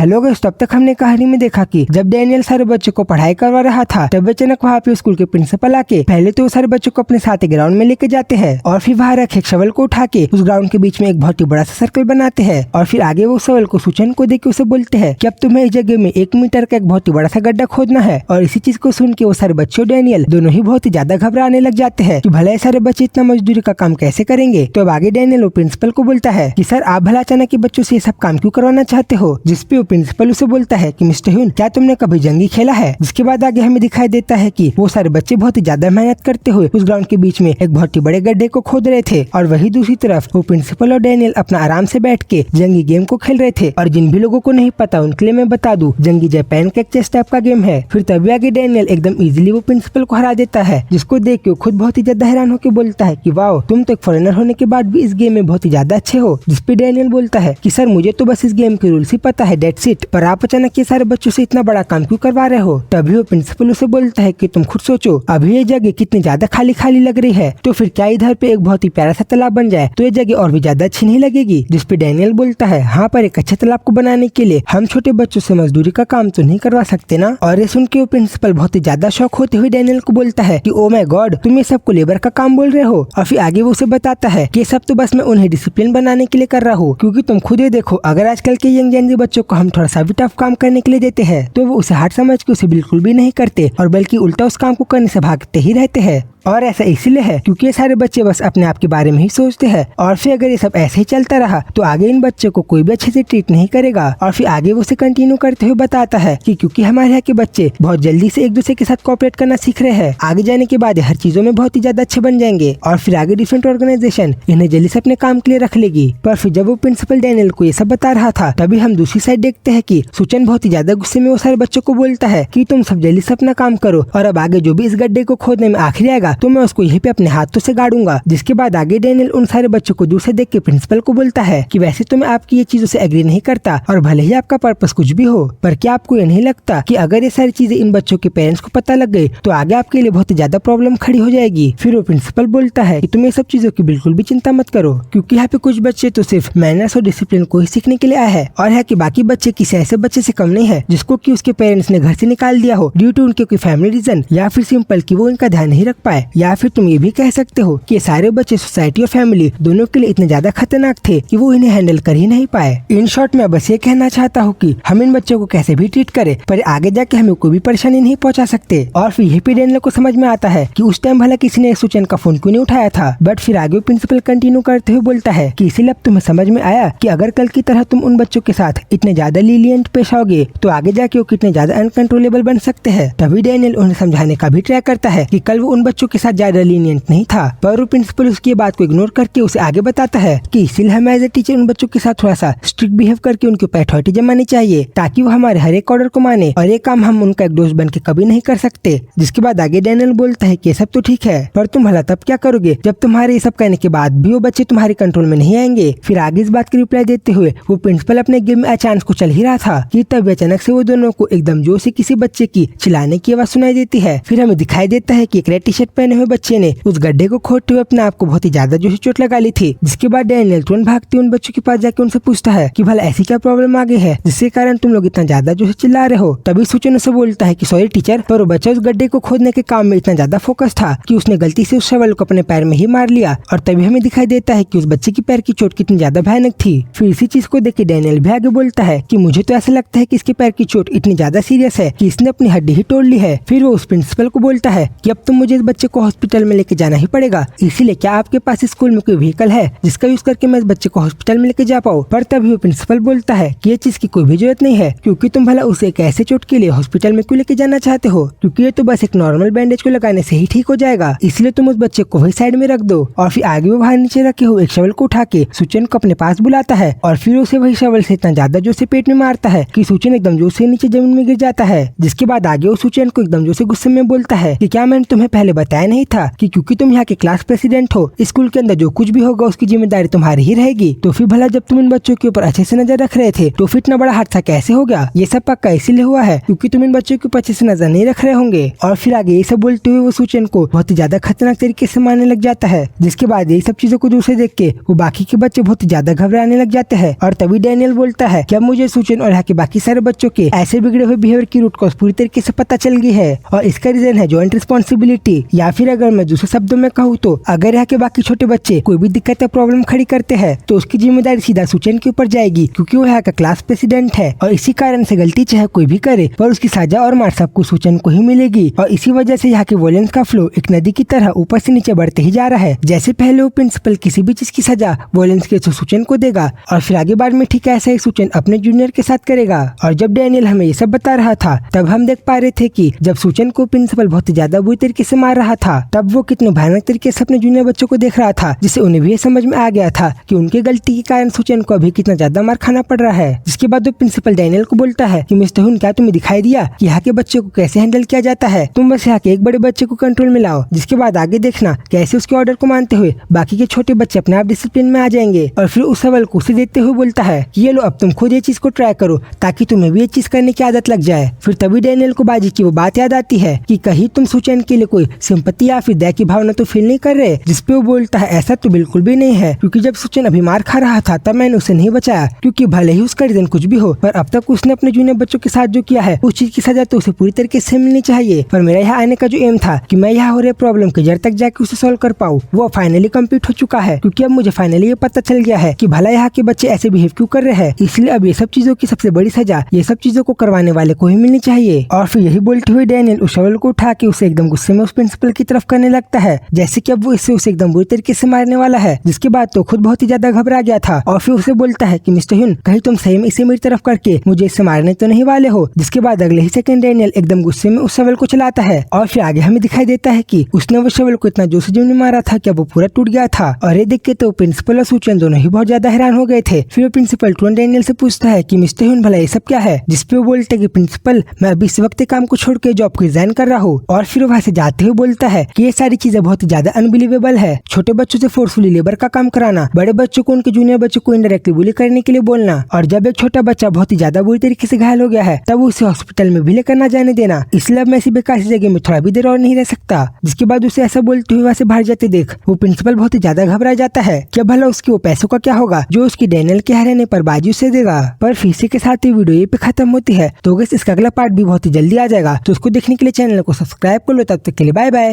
Hello guys, तब तक हमने कहानी में देखा कि जब डैनियल सारे बच्चों को पढ़ाई करवा रहा था तब अचानक वहाँ पे स्कूल के प्रिंसिपल आके पहले तो सारे बच्चों को अपने साथ ग्राउंड में लेके जाते हैं और फिर वहाँ रखे एक शवल को उठा के उस ग्राउंड के बीच में एक बहुत ही बड़ा सा सर्कल बनाते हैं और फिर आगे वो शवल को सूचन को देके उसे बोलते हैं कि अब तुम्हें इस जगह में 1 मीटर का एक बहुत ही बड़ा सा गड्ढा खोदना है। और इसी चीज को सुन के वो सारे बच्चों डैनियल दोनों ही बहुत ही ज्यादा घबराने लग जाते हैं कि भला सारे बच्चे इतना मजदूरी का काम कैसे करेंगे। तो अब आगे डैनियल वो प्रिंसिपल को बोलता है कि सर आप भला अचानक बच्चों से ये सब काम क्यों करवाना चाहते हो। जिसपे वो प्रिंसिपल उसे बोलता है कि मिस्टर ह्यून क्या तुमने कभी जंगी खेला है। जिसके बाद आगे हमें दिखाई देता है कि वो सारे बच्चे बहुत ही ज्यादा मेहनत करते हुए उस ग्राउंड के बीच में एक बहुत ही बड़े गड्ढे को खोद रहे थे और वही दूसरी तरफ वो प्रिंसिपल और डैनियल अपना आराम से बैठ के जंगी गेम को खेल रहे थे। और जिन भी लोगों को नहीं पता उनके लिए मैं बता दूं, जंगी जापान का एक चेस टाइप का गेम है। फिर तभी आगे डैनियल एकदम इजीली वो प्रिंसिपल को हरा देता है, जिसको देख के खुद बहुत ही ज्यादा हैरान होकर बोलता है कि वाओ तुम तो एक फॉरेनर होने के बाद भी इस गेम में बहुत ही ज्यादा अच्छे हो। जिसपे डैनियल बोलता है कि सर मुझे तो बस इस गेम के रूल्स ही पता है, दैट्स इट, पर आप अचानक ये सारे बच्चों से इतना बड़ा काम क्यों करवा रहे हो। तभी वो प्रिंसिपल उसे बोलता है कि तुम खुद सोचो अभी ये जगह कितनी ज्यादा खाली खाली लग रही है, तो फिर क्या इधर पे एक बहुत ही प्यारा सा तालाब बन जाए तो ये जगह और भी ज्यादा अच्छी नहीं लगेगी। जिसपे डैनियल बोलता है हाँ, पर एक अच्छे तालाब को बनाने के लिए हम छोटे बच्चों से मजदूरी का काम तो नहीं करवा सकते ना। और ये सुन के वो प्रिंसिपल बहुत ही ज्यादा शौक होते हुए डैनियल को बोलता है कि ओ माय गॉड तुम ये सबको लेबर का काम बोल रहे हो। और फिर आगे वो उसे बताता है कि सब तो बस मैं उन्हें डिसिप्लिन बनाने के लिए कर रहा हूँ, क्योंकि तुम खुद ही देखो अगर आजकल के यंग जेन बच्चों को हम थोड़ा सा भी टफ काम करने के लिए देते हैं तो वो उसे हार्ड समझ के उसे बिल्कुल भी नहीं करते और बल्कि उल्टा उस काम को करने से भागते ही रहते हैं। और ऐसा इसलिए है क्योंकि ये सारे बच्चे बस अपने आप के बारे में ही सोचते हैं। और फिर अगर ये सब ऐसे ही चलता रहा तो आगे इन बच्चों को कोई भी अच्छे से ट्रीट नहीं करेगा। और फिर आगे वो उसे कंटिन्यू करते हुए बताता है कि क्योंकि हमारे यहाँ के बच्चे बहुत जल्दी से एक दूसरे के साथ कोऑपरेट करना सीख रहे हैं, आगे जाने के बाद हर चीजों में बहुत ही ज्यादा अच्छे बन जाएंगे और फिर आगे डिफरेंट ऑर्गेनाइजेशन इन्हें जल्दी से अपने काम के लिए रख लेगी। पर फिर जब वो प्रिंसिपल डैनियल को ये सब बता रहा था तभी हम दूसरी साइड देखते हैं कि सूचन बहुत ही ज्यादा गुस्से में वो सारे बच्चों को बोलता है कि तुम सब जल्दी से अपना काम करो और अब आगे जो भी इस गड्ढे को खोदने में आखिरी आएगा तो मैं उसको यहीं पे अपने हाथों से गाड़ूंगा। जिसके बाद आगे डैनियल उन सारे बच्चों को दूर से देख के प्रिंसिपल को बोलता है कि वैसे तो मैं आपकी ये चीजों से एग्री नहीं करता और भले ही आपका पर्पस कुछ भी हो, पर क्या आपको ये नहीं लगता कि अगर ये सारी चीजें इन बच्चों के पेरेंट्स को पता लग गई तो आगे आपके लिए बहुत ही ज्यादा प्रॉब्लम खड़ी हो जाएगी। फिर वो प्रिंसिपल बोलता है कि तुम ये सब चीजों की बिल्कुल भी चिंता मत करो, क्योंकि यहाँ पे कुछ बच्चे तो सिर्फ मैनर्स और डिसिप्लिन को ही सीखने के लिए आए हैं और यहाँ के बाकी बच्चे किसी ऐसे बच्चे से कम नहीं है जिसको कि उसके पेरेंट्स ने घर से निकाल दिया हो ड्यू टू उनके कोई फैमिली रीजन, या फिर सिंपल कि वो इनका ध्यान नहीं रख पाए, या फिर तुम ये भी कह सकते हो कि सारे बच्चे सोसाइटी और फैमिली दोनों के लिए इतने ज्यादा खतरनाक थे कि वो इन्हें हैंडल कर ही नहीं पाए। इन शॉर्ट मैं बस ये कहना चाहता हूँ कि हम इन बच्चों को कैसे भी ट्रीट करें पर आगे जाके हमें कोई भी परेशानी नहीं पहुंचा सकते। और फिर यही पे डैनियल को समझ में आता है कि उस टाइम भला किसी ने सूचन का फोन क्यों नहीं उठाया था। बट फिर आगे प्रिंसिपल कंटिन्यू करते हुए बोलता है कि इसीलिए अब तुम्हें समझ में आया कि अगर कल की तरह तुम उन बच्चों के साथ इतने ज्यादा लीलियंट पेश आओगे तो आगे जाके वो कितने ज्यादा अनकंट्रोलेबल बन सकते हैं। तभी डैनियल उन्हें समझाने का भी ट्राई करता है कि कल वो उन बच्चों के साथ ज्यादा लीनियंट नहीं था, पर प्रिंसिपल उसकी बात को इग्नोर करके उसे आगे बताता है कि इसीलिए हमें एज ए टीचर उन बच्चों के साथ थोड़ा सा स्ट्रिक्ट बिहेव करके उनके ऊपर अथॉरिटी जमानी चाहिए ताकि वो हमारे हर एक ऑर्डर को माने और ये काम हम उनका एक दोस्त बन के कभी नहीं कर सकते। जिसके बाद आगे डैनियल बोलता है कि ये सब तो ठीक है, पर तुम भला तब क्या करोगे जब तुम्हारे ये सब कहने के बाद भी वो बच्चे तुम्हारे कंट्रोल में नहीं आएंगे। फिर आगे इस बात की रिप्लाई देते हुए वो प्रिंसिपल अपने गेम में अचानक को चल ही रहा था कि तब अचानक से वो दोनों को एकदम जोर से किसी बच्चे की चिल्लाने की आवाज सुनाई देती है। फिर हमें दिखाई देता है कि एक रेड टी शर्ट पहने हुए बच्चे ने उस गड्ढे को खोदते हुए अपने आप को बहुत ही ज्यादा जोर से चोट लगा ली थी। जिसके बाद डैनियल तुरंत भागते उन बच्चों के पास जाके उनसे पूछता है कि भला ऐसी क्या प्रॉब्लम आ गई है जिसके कारण तुम लोग इतना ज्यादा जोर से चिल्ला रहे हो। तभी सूचन उसे बोलता है कि सॉरी टीचर, पर वो बच्चा उस गड्ढे को खोदने के काम में इतना ज्यादा फोकस था कि उसने गलती से उस शवल को अपने पैर में ही मार लिया। और तभी हमें दिखाई देता है कि उस बच्चे की पैर की चोट कितनी ज्यादा भयानक थी। फिर इसी चीज को देख के डैनियल भी आगे बोलता है कि मुझे तो ऐसा लगता है कि इसके पैर की चोट इतनी ज्यादा सीरियस है कि इसने अपनी हड्डी ही तोड़ ली है। फिर वो उस प्रिंसिपल को बोलता है कि अब तुम मुझे इस बच्चे को हॉस्पिटल में लेके जाना ही पड़ेगा, इसीलिए क्या आपके पास स्कूल में कोई व्हीकल है जिसका यूज करके मैं इस बच्चे को हॉस्पिटल में लेके जा पाऊँ। पर तभी वो प्रिंसिपल बोलता है कि ये चीज की कोई भी जरूरत नहीं है, क्योंकि तुम भला उसे एक ऐसे चोट के लिए हॉस्पिटल में क्यों लेके जाना चाहते हो, क्योंकि ये तो बस एक नॉर्मल बैंडेज को लगाने से ही ठीक हो जाएगा, इसलिए तुम उस बच्चे को वही साइड में रख दो। और फिर आगे वो बाहर नीचे रखे हुए एक शवल को उठा के सूचन को अपने पास बुलाता है और फिर उसे वही शवल से इतना ज्यादा जोर से पेट में मारता है कि सूचन एकदम जोर से नीचे जमीन में गिर जाता है। जिसके बाद आगे वो सूचन को एकदम जोर से गुस्से में बोलता है कि क्या मैंने तुम्हें पहले बताया बताया नहीं था कि क्योंकि तुम यहाँ के क्लास प्रेसिडेंट हो, स्कूल के अंदर जो कुछ भी होगा उसकी जिम्मेदारी तुम्हारी ही रहेगी। तो फिर भला जब तुम इन बच्चों के ऊपर अच्छे से नजर रख रहे थे तो फिर इतना बड़ा हादसा कैसे हो गया? ये सब पक्का इसीलिए हुआ है क्योंकि तुम इन बच्चों के ऊपर अच्छे से नजर नहीं रख रहे होंगे। और फिर आगे ये सब बोलते हुए वो सूचन को बहुत ही ज्यादा खतरनाक तरीके से मारने लग जाता है, जिसके बाद ये सब चीजों को दूर से देख के वो बाकी के बच्चे बहुत ही ज्यादा घबराने लग जाते हैं। और तभी डैनियल बोलता है कि अब मुझे सूचन और यहाँ के बाकी सारे बच्चों के ऐसे बिगड़े हुए बिहेवियर की रूट कॉज पूरी तरीके से पता चल गई है और इसका रीजन है जॉइंट रिस्पॉन्सिबिलिटी, या फिर अगर मैं दूसरे शब्दों में कहूँ तो अगर यहाँ के बाकी छोटे बच्चे कोई भी दिक्कत या प्रॉब्लम खड़ी करते हैं तो उसकी जिम्मेदारी सीधा सूचन के ऊपर जाएगी क्योंकि वो यहाँ का क्लास प्रेसिडेंट है और इसी कारण से गलती चाहे कोई भी करे पर उसकी सजा और मार सबको सूचन को ही मिलेगी। और इसी वजह से यहाँ के वॉयलेंस का फ्लो एक नदी की तरह ऊपर से नीचे बढ़ते ही जा रहा है। जैसे पहले वो प्रिंसिपल किसी भी चीज की सजा वॉयलेंस के सूचन को देगा और फिर आगे बाद में ठीक ऐसा ही सूचन अपने जूनियर के साथ करेगा। और जब डैनियल हमें ये सब बता रहा था तब हम देख पा रहे थे कि जब सूचन को प्रिंसिपल बहुत ही ज्यादा बुरी तरीके से मार रहा था तब वो कितने भयानक तरीके से अपने जूनियर बच्चों को देख रहा था, जिससे उन्हें भी समझ में आ गया था कि उनके गलती के कारण सूचन को अभी कितना ज्यादा मार खाना पड़ रहा है। जिसके बाद वो प्रिंसिपल डैनियल को बोलता है कि मिस्टर हुन, क्या तुम्हें दिखाई दिया कि यहाँ के बच्चों को कैसे हैंडल किया जाता है? तुम बस यहाँ के एक बड़े बच्चे को कंट्रोल में लाओ, जिसके बाद आगे देखना कैसे उसके ऑर्डर को मानते हुए बाकी के छोटे बच्चे अपने आप डिसिप्लिन में आ जाएंगे। और फिर उस सवाल को उसे देते हुए बोलता है कि ये लो, अब तुम खुद ये चीज को ट्राई करो ताकि तुम्हें भी ये चीज करने की आदत लग जाए। फिर तभी डैनियल को बाजी की वो बात याद आती है कि कहीं तुम सूचन के लिए कोई सिंपैथी या फिर दया की भावना तो फील नहीं कर रहे? जिसपे वो बोलता है ऐसा तो बिल्कुल भी नहीं है, क्योंकि जब सूचन अभी मार खा रहा था तब मैंने उसे नहीं बचाया, क्योंकि भले ही उसका रीजन कुछ भी हो पर अब तक उसने अपने जूनियर बच्चों के साथ जो किया है उस चीज की सजा तो उसे पूरी तरीके से मिलनी चाहिए। पर मेरा यहाँ आने का जो एम था कि मैं यहाँ हो रहे प्रॉब्लम के जड़ तक जाके उसे सॉल्व कर पाऊँ, वो फाइनली कंप्लीट हो चुका है, क्योंकि अब मुझे फाइनली ये पता चल गया है कि भला यहाँ के बच्चे ऐसे बिहेव क्यों कर रहे हैं। इसलिए अब ये सब चीजों की सबसे बड़ी सजा ये सब चीजों को करवाने वाले को ही मिलनी चाहिए। और फिर यही बोलते हुए डैनियल उस शवल को उठा के उसे एकदम गुस्से में उस प्रिंसिपल की तरफ करने लगता है, जैसे कि अब वो इससे उसे एकदम बुरी तरीके से मारने वाला है। जिसके बाद तो खुद बहुत ही ज्यादा घबरा गया था और फिर उसे बोलता है कि मिस्टर ह्यून, कहीं तुम सही में इसे मेरी तरफ करके मुझे इससे मारने तो नहीं वाले हो? जिसके बाद अगले ही सेकंड डैनियल एकदम गुस्से में उस शवल को चलाता है और फिर आगे हमें दिखाई देता है कि उसने वो शवल को इतना जोर से जमीन में मारा था कि वो पूरा टूट गया था। और ये देख के तो प्रिंसिपल और सूचन दोनों ही बहुत ज्यादा हैरान हो गए थे। फिर प्रिंसिपल तुरंत डैनियल से पूछता है कि मिस्टर ह्यून, भला ये सब क्या है? जिसपे वो बोलते कि प्रिंसिपल, मैं अभी इस वक्त काम को छोड़ के जॉब को रिजाइन कर रहा हूँ। और फिर वहाँ से जाते हुए बोलता है कि ये सारी चीजें बहुत ही ज्यादा अनबिलीवेबल है। छोटे बच्चों से फोर्सफुली लेबर का काम कराना, बड़े बच्चों को उनके जूनियर बच्चों को इनडायरेक्टली बुली करने के लिए बोलना, और जब एक छोटा बच्चा बहुत ही ज्यादा बुरी तरीके से घायल हो गया है तब उसे हॉस्पिटल में भी लेकर ना जाने देना। इसलिए अब मैं ऐसी बेकार सी जगह में थोड़ा भी देर और नहीं रह सकता। जिसके बाद उसे ऐसा बोलते हुए वहाँ से बाहर जाते देख वो प्रिंसिपल बहुत ही ज्यादा घबरा जाता है कि भला उसके वो पैसों का क्या होगा जो उसकी डैनियल के हराने पर बाजी उसे देगा। पर फिर इसी के साथ ही वीडियो ये पे खत्म होती है। तो इसका अगला पार्ट भी बहुत ही जल्दी आ जाएगा, तो उसको देखने के लिए चैनल को सब्सक्राइब कर लो। तब तक के लिए बाय बाय।